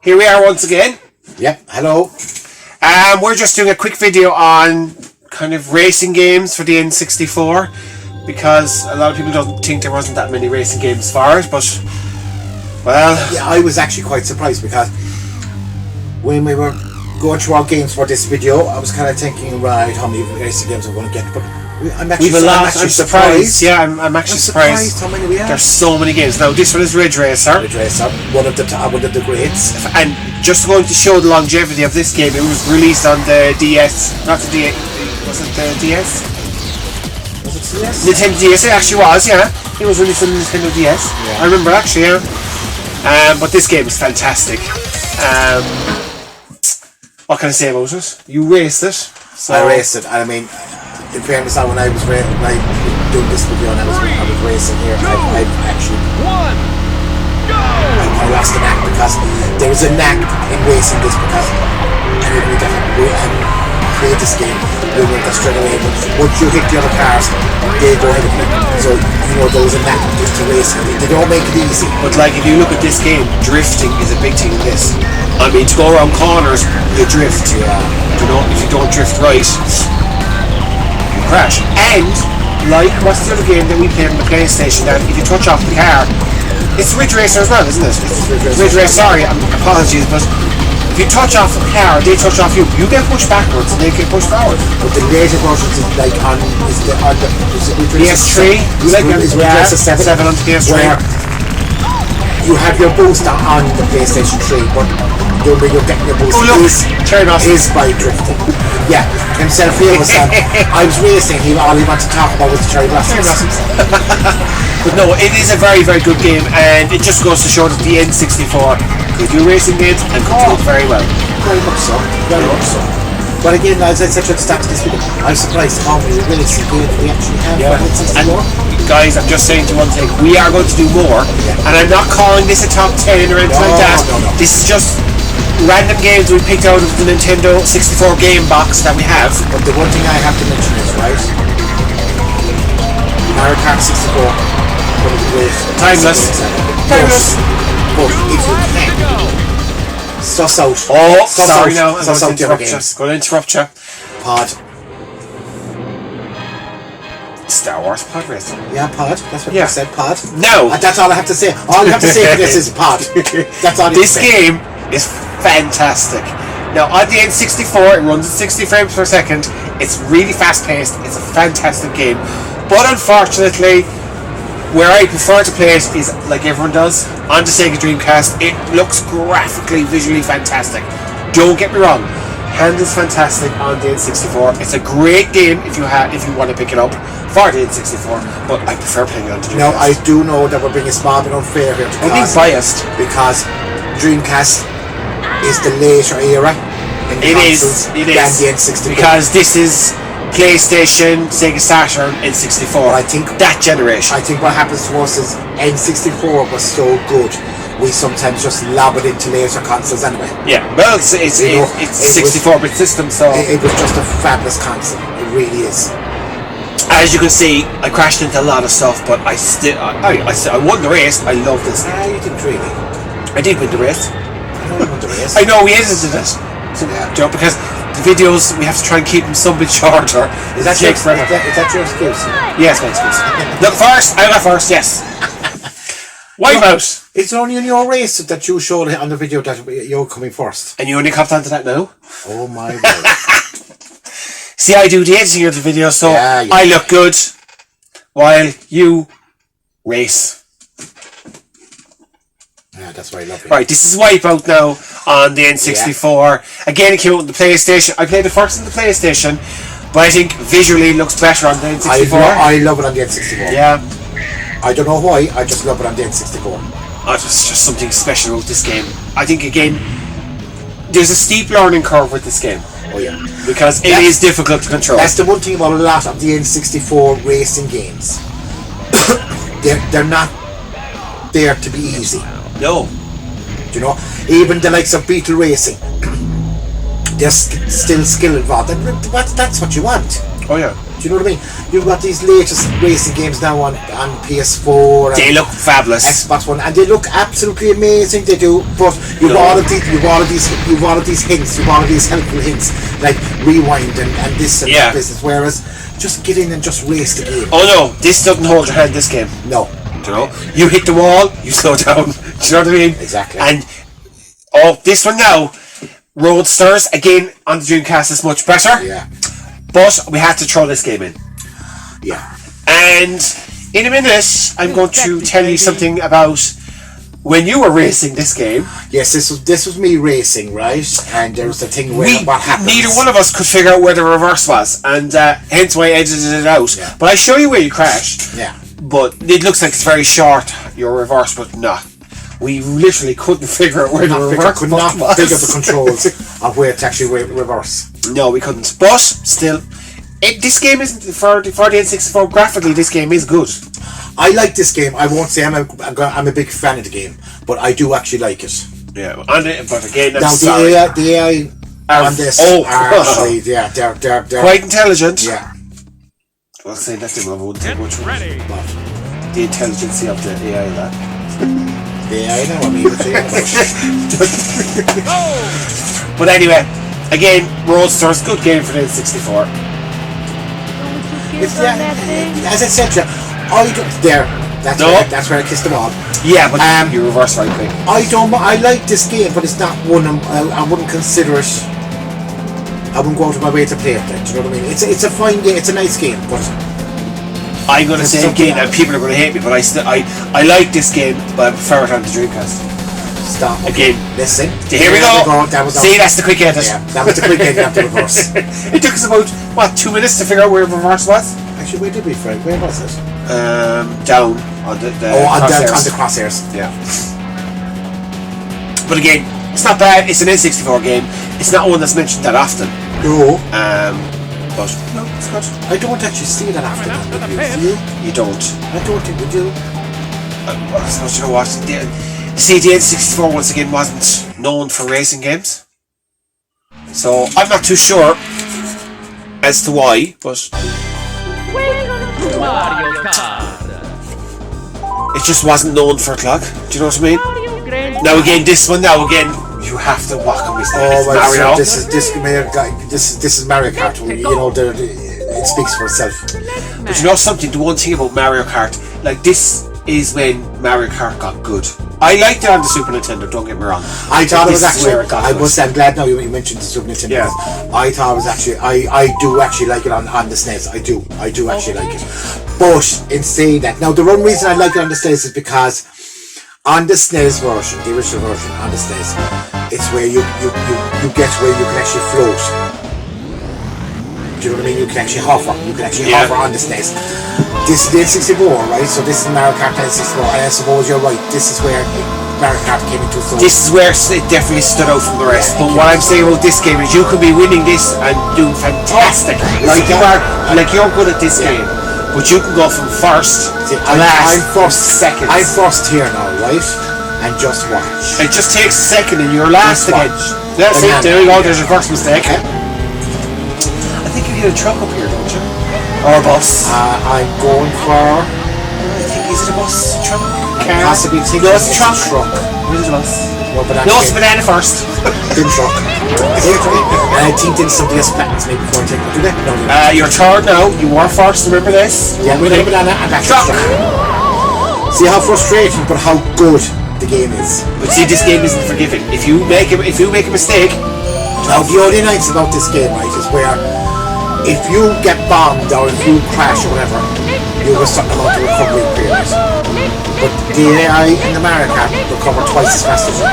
here we are once again. Yep, hello. We're just doing a quick video on kind of racing games for the N64 because a lot of people don't think there wasn't that many racing games for it, but well... Yeah, I was actually quite surprised because when we were going through our games for this video, I was kind of thinking, right, how many racing games I'm going to get, but I'm actually surprised. Yeah, I'm actually surprised how many we have. There's so many games. Now, this one is Ridge Racer. Ridge Racer, one of the greats. And just going to show the longevity of this game, it was released on the DS, not the DS, was it the DS? Was it DS? Nintendo DS, it actually was, yeah. It was released on Nintendo DS. Yeah. I remember actually, yeah. But this game is fantastic. What can I say about it? You raced it. So I raced it, and I mean, in fairness, when I was doing this video and I was racing here, I actually I lost the knack because there is a knack in racing this because anybody that played this game will know that straight away. But once you hit the other cars, they go ahead and hit. So you know there was a knack to racing. They don't make it easy. But like if you look at this game, drifting is a big thing in this. I mean, to go around corners, you drift. Yeah. You know, if you don't drift right, you crash. And like what's the other game that we played on the PlayStation? That if you touch off the car, it's Ridge Racer as well, isn't it? It's Ridge Racer. Sorry, apologies, but if you touch off the car, they touch off you. You get pushed backwards, and they get pushed forward. But the later versions is like on PS3. You like Ridge Racer 7 on PS3. Where you have your boost on the PlayStation 3, but the way you're getting your boost is by drifting. Yeah, himself here was I was racing, all he wanted to talk about was the cherry blossoms. But no, it is a very, very good game, and it just goes to show that the N64 could do racing games and could do it very well. Very much so, very much so. But again, as I said at the start of this video, I'm surprised how many racing games we actually have for N64. And guys, I'm just saying to you one thing, we are going to do more, and I'm not calling this a top 10 or anything like that. No. This is just random games we picked out of the Nintendo 64 game box that we have. But the one thing I have to mention is, right, Mario Kart 64, one of the great. Timeless. But if you can, suss out. Sorry now, I'm going to interrupt you. Pod. Star Wars Pod Racing. Yeah, pod. That's what you said, pod. No. That's all I have to say. All you have to say for this is pod. That's all you This game is fantastic. Now on the N64 it runs at 60 frames per second. It's really fast paced. It's a fantastic game. But unfortunately, where I prefer to play it is like everyone does on the Sega Dreamcast. It looks graphically, visually fantastic. Don't get me wrong. Handles fantastic on the N64. It's a great game if you want to pick it up for the N64. But I prefer playing it on the Dreamcast. Now I do know that we're being small but unfair here. I'm being biased because Dreamcast is the later era in the consoles than the N64. Because this is PlayStation, Sega Saturn, N64. I think that generation. I think what happens to us is N64 was so good, we sometimes just lob it into later consoles anyway. Yeah, well, it's 64-bit system, so it was just a fabulous console. It really is. As you can see, I crashed into a lot of stuff, but I won the race. I love this game. You didn't really. I did win the race. I know we edited it. So, because the videos we have to try and keep them somewhat shorter. Is that your excuse? Yes, my excuse. Look, I got first. Yes. Wipeout. It's only in your race that you showed on the video that you're coming first. And you only copped onto that now? Oh my word. See, I do the editing of the video, so yeah. I look good while you race. Yeah, that's why I love it. Right, this is Wipeout now on the N64. Yeah. Again, it came out on the PlayStation. I played it first on the PlayStation, but I think visually it looks better on the N64. I love it on the N64. Yeah. I don't know why, I just love it on the N64. There's just something special about this game. I think, again, there's a steep learning curve with this game. Oh yeah. Because it is difficult to control. That's the one thing about a lot of the N64 racing games. they're not there to be easy. No. You know, even the likes of Beetle Racing, there's still skill involved. That's what you want. Oh yeah. Do you know what I mean? You've got these latest racing games now on PS4. They look fabulous. Xbox One, and they look absolutely amazing. They do, but you've all of these hints, you've all of these helpful hints, like rewind and this and that business. Whereas, just get in and just race the game. Oh no, this doesn't hold your hand. This game. No. Do you know? You hit the wall, you slow down. Do you know what I mean? Exactly. And this one now, Roadsters again on the Dreamcast is much better. Yeah. But we had to throw this game in. Yeah. And in a minute, I'm going to tell you something about when you were racing this game. Yes, this was me racing, right? And there was the thing where what happens. Neither one of us could figure out where the reverse was, and hence why I edited it out. Yeah. But I show you where you crashed. Yeah. But it looks like it's very short, your reverse, but not. We literally couldn't figure out where the reverse could not was. figure the controls of where to actually reverse. No, we couldn't. But still, this game isn't for the N64. Graphically, this game is good. I like this game. I won't say I'm a big fan of the game, but I do actually like it. Yeah, but again, I'm now sorry. the AI on this are actually, they're quite intelligent. Yeah. Well, saying that I wouldn't take much from it. The intelligence of the AI, that. Yeah, I know what I mean. But anyway, again, Roadsters, good game for the N64. It's as I said, I don't there. That's where I kissed them all. Yeah, but you reverse right quick. I like this game, but it's not one I wouldn't consider it. I wouldn't go out of my way to play it. Do you know what I mean? It's a fine game. It's a nice game, but I'm going to say again, and people are going to hate me, but I like this game, but I prefer it on the Dreamcast. Stop. Again. Listen. Here we go. See, that's the quick edit. Yeah, that was the quick edit of the reverse. It took us about, 2 minutes to figure out where the reverse was? Actually, where did we, Frank? Where was it? Down on the crosshairs. On the crosshairs. Yeah. But again, it's not bad. It's an N64 game. It's not one that's mentioned that often. No. But no, it's good. I don't actually see that often. You don't. I don't think we do. So you know what? See, the N64 once again wasn't known for racing games, so I'm not too sure as to why. But Mario Kart. it just wasn't known for a clock. Do you know what I mean? Now again, this one. Now again, you have to walk on me. Oh, Mario. This is Mario Kart. You know, it speaks for itself. But you know something? The one thing about Mario Kart, like this, is when Mario Kart got good. I liked it on the Super Nintendo. Don't get me wrong. I thought it was actually. I'm glad now you mentioned the Super Nintendo. Yeah. I thought it was actually. I do actually like it on the SNES. I do actually like it. But in saying that, now the one reason I like it on the SNES is because on the SNES version, the original version on the SNES, it's where you get where you can actually float. Do you know what I mean? You can actually hover. You can actually hover on the SNES. This is the N64, right? So this is Mario Kart N64, and I suppose you're right. This is where Mario Kart came into its own. This is where it definitely stood out from the rest. But what I'm saying about this game is you could be winning this and doing fantastic. Like you're good at this game, but you can go from first to last. I'm first, seconds. I'm first here now, right? And just watch. It just takes a second and you're last again. That's it. There you go. There's your first mistake. I think you hit a truck up here, don't you? Or a bus. I'm going for. I think is it a bus? Truck? Car? Possibly think no, it's a truck. It is a bus. No, it's banana first. Didn't truck. And I think then somebody else plans me before I take it. Do they? No. You're third now. You were first. Remember this? Yeah, with a banana and that's truck. See how frustrating, but how good the game is. But see, this game isn't forgiving. If you make a mistake. Now the only nice about this game, right, is where if you get bombed or if you crash or whatever, you have a certain amount of recovery period. But the AI in the Mario Kart recover twice as fast as you.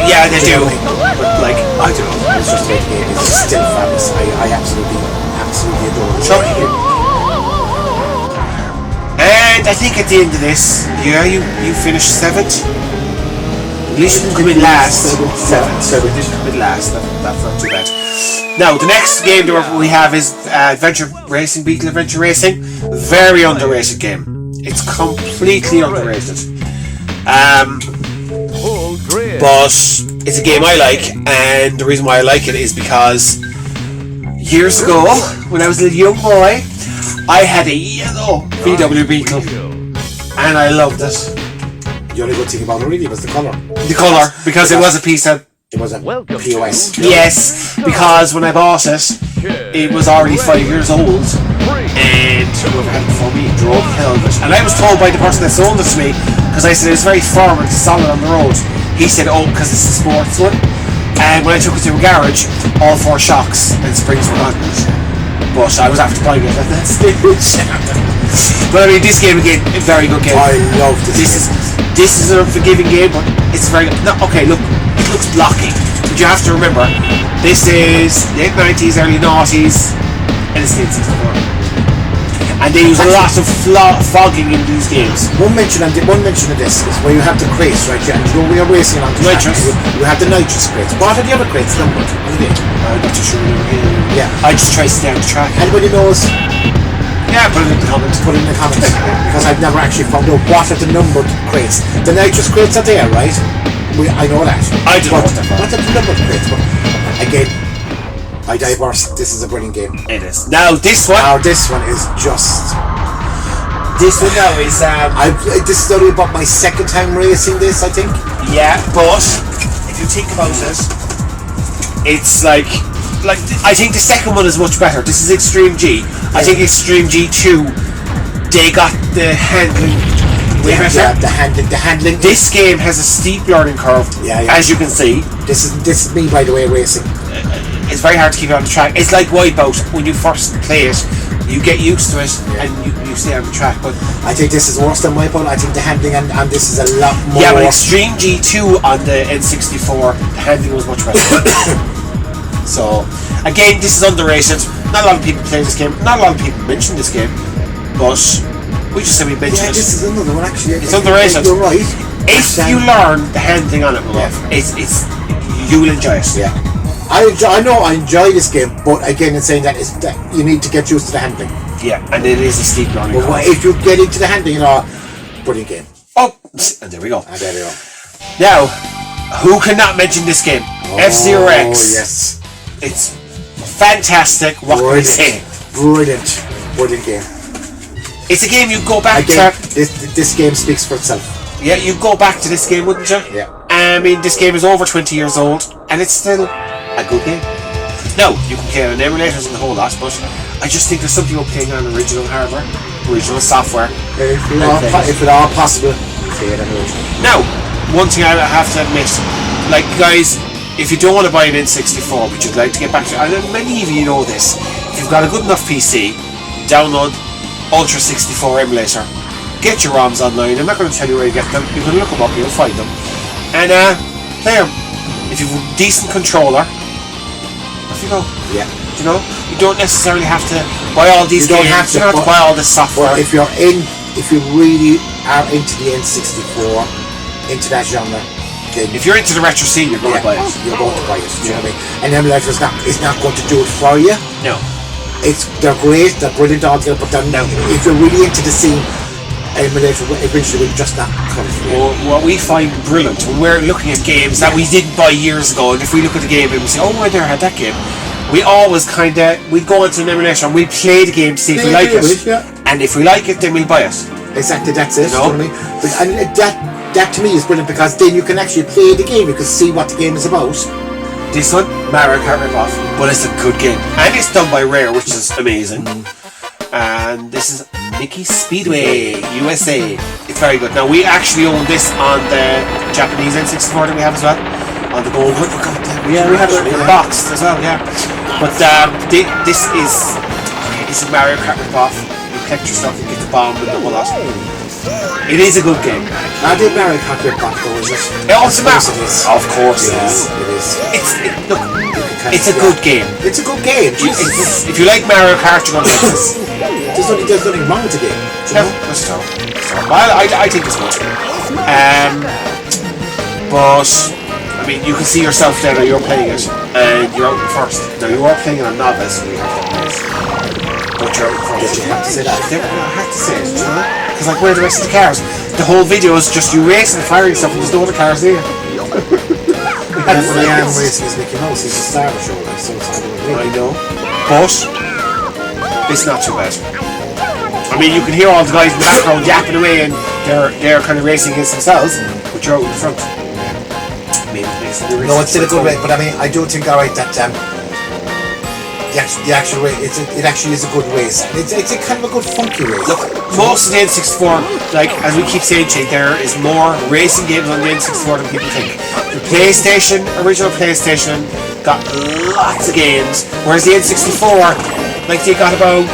Yeah, they do. But like, I don't know. It's just the way the game is. It's still fabulous. I absolutely adore it. Chuck. And I think at the end of this, you finished 7th. At least you can come in last. 7th. At least you can come in last. That's not too bad. Now, the next game that we have is Adventure Racing, Beetle Adventure Racing. Very underrated game. It's completely underrated. But it's a game I like, and the reason why I like it is because years ago, when I was a young boy, I had a yellow VW Beetle, and I loved it. The only good thing about it really was the colour. The colour, because it was a piece of... It was a POS. Yes, because when I bought it, it was already 5 years old, and whoever had it before me drove hell of it. And I was told by the person that sold it to me, because I said it's very firm and solid on the road. He said, oh, because it's a sports one. And when I took it to a garage, all 4 shocks and springs were gone. But I was after buying it at that stage. But I mean, this game again, a very good game. I love this. This is a forgiving game, but it's very good. No, okay, look. It looks blocky, but you have to remember, this is late 90s, early 90s, and it's the N64. And they use a lot of fogging in these games. One mention of this is where you have the crates, right? And you know we are racing on the track. You have the nitrous crates. What are the other crates numbered? I'm not too sure. Yeah. I just traced down the track. Anybody knows? Yeah, put it in the comments. Put it in the comments. Because I've never actually found out what are the numbered crates. The nitrous crates are there, right? I know that. I don't know what the number crates, but again, I divorce. This is a brilliant game. It is. Now this one is just. This one now is. This is only about my second time racing this, I think. Yeah, but if you think about it, it's like I think the second one is much better. This is Extreme G. I think Extreme G2. They got the handling. Yeah, the handling. This game has a steep learning curve, as you can see. This is me, by the way, racing. It's very hard to keep it on the track. It's like Wipeout. When you first play it, you get used to it and you stay on the track. But I think this is worse than Wipeout. I think the handling and this is a lot more. Yeah, but Extreme G2 on the N64, the handling was much better. So, again, this is underrated. Not a lot of people play this game. Not a lot of people mention this game, but we just said we mentioned it. This is another one actually. It's underrated. You're right. If you learn the handling on it, it's you'll enjoy it. Yeah. I enjoy this game, but again, it's saying that you need to get used to the handling. Yeah, and it is a steep learning curve. But if you get into the handling, brilliant game. Oh, and there we go. And there we go. Now, who cannot mention this game? F-Zero X. Oh yes. It's fantastic. What can I say? Brilliant game. It's a game you go back to. This game speaks for itself. Yeah, you go back to this game, wouldn't you? Yeah. I mean, this game is over 20 years old, and it's still a good game. Now, you can play it on emulators and the whole lot, but I just think there's something about playing on original hardware, original software. If at all possible, play it on original. Now, one thing I have to admit, like guys, if you don't want to buy an N64, but you'd like to get back to it, and many of you know this, if you've got a good enough PC, download Ultra 64 emulator. Get your ROMs online. I'm not going to tell you where you get them. You can look them up, you'll find them. And play them. If you've a decent controller, off you go. Yeah. You know, you don't necessarily have to buy all these games. You don't have to buy all this software. If you really are into the N64, into that genre, then if you're into the retro scene, you're going to buy it. You're going to buy it. You know what I mean? And emulator is not going to do it for you. No. They're great, they're brilliant altogether, but if you're really into the scene, emulator eventually will just not come through. Well, what we find brilliant when we're looking at games that we didn't buy years ago, and if we look at the game and we say, oh, I never had that game, we always we'd go into an emulator and we'd play the game to see if we like it. And if we like it, then we'll buy it. Exactly, that's it. You know what I mean? And that to me is brilliant, because then you can actually play the game, you can see what the game is about. This one, Mario Kart ripoff, but it's a good game. And it's done by Rare, which is amazing. And this is Mickey Speedway, USA. It's very good. Now, we actually own this on the Japanese N64 that we have as well. On the gold one. Yeah, we have it boxed as well, yeah. But this is Mario Kart ripoff. You collect your stuff, you get the bomb and the whole lot. It is a good game. I did Mario Kart ripoff though, is it? Of course it is. It's a good game. It's a good game. If you like Mario Kart, you're going to like this. There's nothing wrong with the game. Well, I think it's good. But I mean, you can see yourself there. Now you're playing it, and you're out first. Now you are playing on a novice, so you have to play. But you're out first. Did you have to say that? I have to say it, you know? Because like, where are the rest of the cars? The whole video is just you racing and firing stuff, and there's no other cars there. When I am racing is Mickey Mouse, he's a star of the show, so it's hard to believe. I know. but it's not too bad. I mean, you can hear all the guys in the background yapping away, and they're kind of racing against themselves, but you're out in the front. Maybe it makes the No, it's still a good race, but I mean, I do think, alright, that the actual race, it actually is a good race. It's a kind of a good funky race. Look, most of the N64, like as we keep saying, there is more racing games on the N64 than people think. The PlayStation, original PlayStation, got lots of games, whereas the N64, like they got about,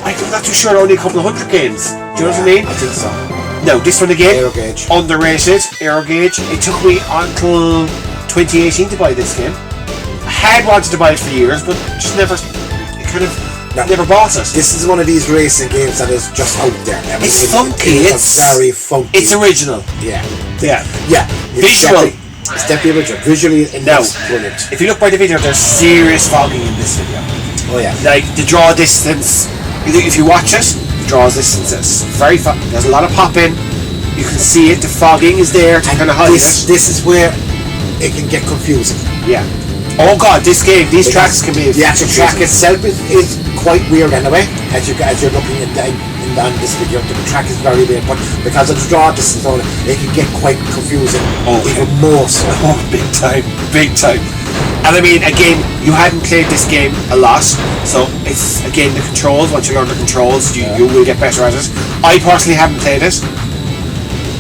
I'm not too sure, only a couple of hundred games. Do you know what I mean? I think so. No, this one again, Aero Gauge. underrated, Aero Gauge. It took me until 2018 to buy this game. I had wanted to buy it for years, but just never bought it. This is one of these racing games that is just out there. I mean, It's funky. It's very funky. It's original. Yeah. Yeah. Visual. Visual. It's definitely original. Visually, Now, it's brilliant. if you look by the video, there's serious fogging in this video. Oh yeah. Like the draw distance, if you watch it, the draw distance is very there's a lot of popping. You can see it. The fogging is there to kind of hide it. This is where it can get confusing. Yeah. Oh god, this game, these tracks can be. The actual track itself is quite weird anyway. As you're looking in this video, the track is very weird, but because of the draw distance on it, it can get quite confusing. Even more so. Oh, big time, big time. And I mean, again, you hadn't played this game a lot, so it's again the controls. Once you learn the controls, you will get better at it. I personally haven't played it.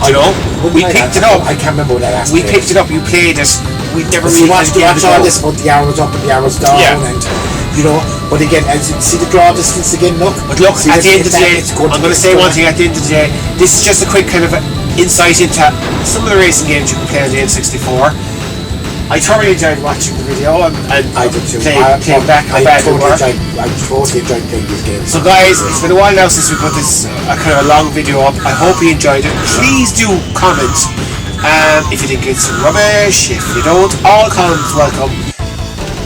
You know, we picked it up. I can't remember what that last. We picked it up. You played it. We never really watch all this, but the arrows up and the arrows down, and you know. But again, as you see the draw distance again, look. But look, at the end of the day, I'm going to say one thing. At the end of the day, this is just a quick kind of insight into some of the racing games you can play on the N64. I thoroughly enjoyed watching the video and I did too. playing back how bad they were. I totally enjoyed playing these games. So guys, it's been a while now since we put this kind of a long video up. I hope you enjoyed it. Please do comment if you think it's rubbish. If you don't, all comments welcome.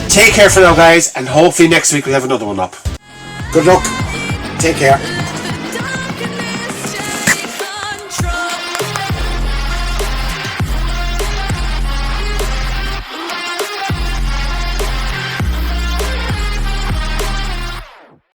Take care for now, guys, and hopefully next week we'll have another one up. Good luck. Take care.